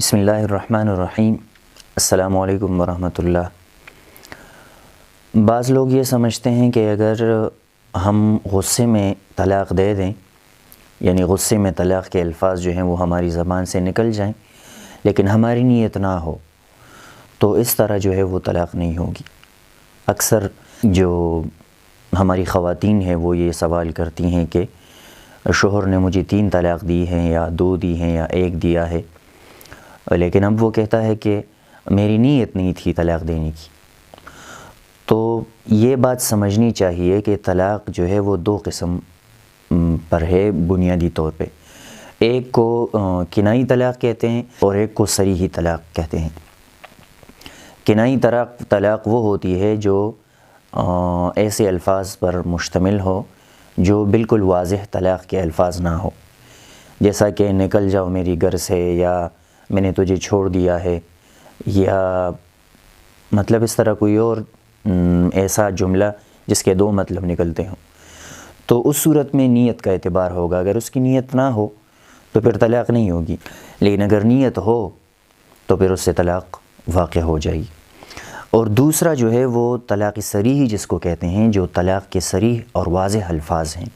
بسم اللہ الرحمن الرحیم۔ السلام علیکم ورحمۃ اللہ۔ بعض لوگ یہ سمجھتے ہیں کہ اگر ہم غصے میں طلاق دے دیں، یعنی غصے میں طلاق کے الفاظ جو ہیں وہ ہماری زبان سے نکل جائیں لیکن ہماری نیت نہ ہو تو اس طرح جو ہے وہ طلاق نہیں ہوگی۔ اکثر جو ہماری خواتین ہیں وہ یہ سوال کرتی ہیں کہ شوہر نے مجھے 3 طلاق دی ہیں یا 2 دی ہیں یا 1 دیا ہے، لیکن اب وہ کہتا ہے کہ میری نیت نہیں تھی طلاق دینے کی۔ تو یہ بات سمجھنی چاہیے کہ طلاق جو ہے وہ 2 قسم پر ہے بنیادی طور پہ۔ ایک کو کنائی طلاق کہتے ہیں اور ایک کو صریحی طلاق کہتے ہیں۔ کنائی طلاق وہ ہوتی ہے جو ایسے الفاظ پر مشتمل ہو جو بالکل واضح طلاق کے الفاظ نہ ہو، جیسا کہ نکل جاؤ میری گھر سے، یا میں نے تجھے چھوڑ دیا ہے، یا مطلب اس طرح کوئی اور ایسا جملہ جس کے 2 مطلب نکلتے ہوں، تو اس صورت میں نیت کا اعتبار ہوگا۔ اگر اس کی نیت نہ ہو تو پھر طلاق نہیں ہوگی، لیکن اگر نیت ہو تو پھر اس سے طلاق واقع ہو جائے گی۔ اور دوسرا جو ہے وہ طلاق صریحی جس کو کہتے ہیں، جو طلاق کے صریح اور واضح الفاظ ہیں۔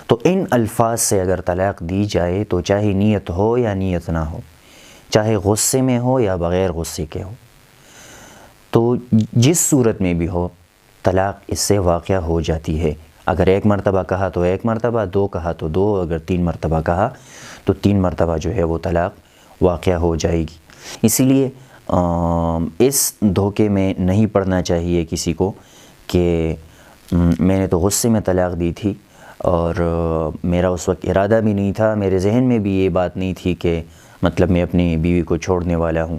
تو ان الفاظ سے اگر طلاق دی جائے تو چاہے نیت ہو یا نیت نہ ہو، چاہے غصے میں ہو یا بغیر غصے کے ہو، تو جس صورت میں بھی ہو طلاق اس سے واقع ہو جاتی ہے۔ اگر 1 مرتبہ کہا تو 1 مرتبہ، 2 کہا تو 2، اگر 3 مرتبہ کہا تو 3 مرتبہ جو ہے وہ طلاق واقع ہو جائے گی۔ اسی لیے اس دھوکے میں نہیں پڑنا چاہیے کسی کو کہ میں نے تو غصے میں طلاق دی تھی اور میرا اس وقت ارادہ بھی نہیں تھا، میرے ذہن میں بھی یہ بات نہیں تھی کہ مطلب میں اپنی بیوی کو چھوڑنے والا ہوں،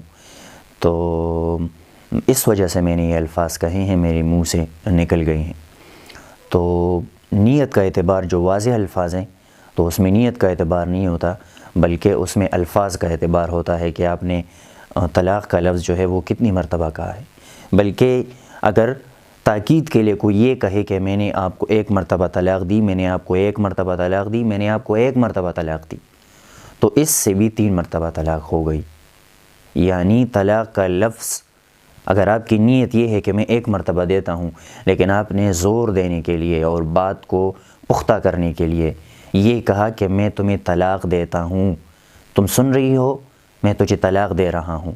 تو اس وجہ سے میں نے یہ الفاظ کہے ہیں، میرے منہ سے نکل گئے ہیں۔ تو نیت کا اعتبار جو واضح الفاظ ہیں تو اس میں نیت کا اعتبار نہیں ہوتا، بلکہ اس میں الفاظ کا اعتبار ہوتا ہے کہ آپ نے طلاق کا لفظ جو ہے وہ کتنی مرتبہ کہا ہے۔ بلکہ اگر تاکید کے لیے کوئی یہ کہے کہ میں نے آپ کو 1 مرتبہ طلاق دی، میں نے آپ کو 1 مرتبہ طلاق دی، میں نے آپ کو 1 مرتبہ طلاق دی، تو اس سے بھی 3 مرتبہ طلاق ہو گئی۔ یعنی طلاق کا لفظ اگر آپ کی نیت یہ ہے کہ میں 1 مرتبہ دیتا ہوں، لیکن آپ نے زور دینے کے لیے اور بات کو پختہ کرنے کے لیے یہ کہا کہ میں تمہیں طلاق دیتا ہوں، تم سن رہی ہو، میں تجھے طلاق دے رہا ہوں،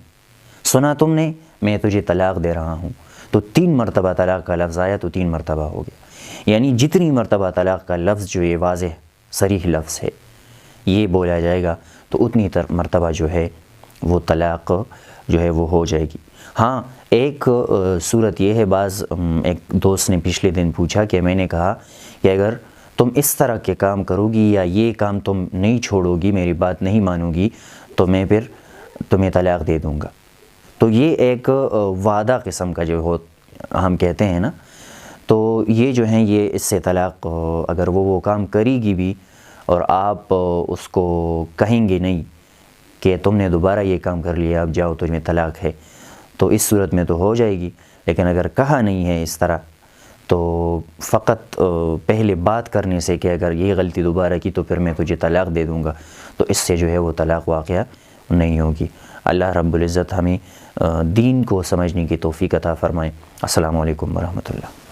سنا تم نے، میں تجھے طلاق دے رہا ہوں، تو 3 مرتبہ طلاق کا لفظ آیا تو 3 مرتبہ ہو گیا۔ یعنی جتنی مرتبہ طلاق کا لفظ جو یہ واضح صریح لفظ ہے یہ بولا جائے گا تو اتنی مرتبہ جو ہے وہ طلاق جو ہے وہ ہو جائے گی۔ ہاں، ایک صورت یہ ہے، ایک دوست نے پچھلے دن پوچھا کہ میں نے کہا کہ اگر تم اس طرح کے کام کرو گی یا یہ کام تم نہیں چھوڑو گی، میری بات نہیں مانو گی، تو میں پھر تمہیں طلاق دے دوں گا۔ تو یہ ایک وعدہ قسم کا جو ہم کہتے ہیں نا، تو یہ جو ہیں یہ اس سے طلاق، اگر وہ کام کرے گی بھی اور آپ اس کو کہیں گے نہیں کہ تم نے دوبارہ یہ کام کر لیا، اب جاؤ تمہیں طلاق ہے، تو اس صورت میں تو ہو جائے گی۔ لیکن اگر کہا نہیں ہے اس طرح تو فقط پہلے بات کرنے سے کہ اگر یہ غلطی دوبارہ کی تو پھر میں تجھے طلاق دے دوں گا، تو اس سے جو ہے وہ طلاق واقع نہیں ہوگی۔ اللہ رب العزت ہمیں دین کو سمجھنے کی توفیق عطا فرمائے۔ السلام علیکم ورحمۃ اللہ۔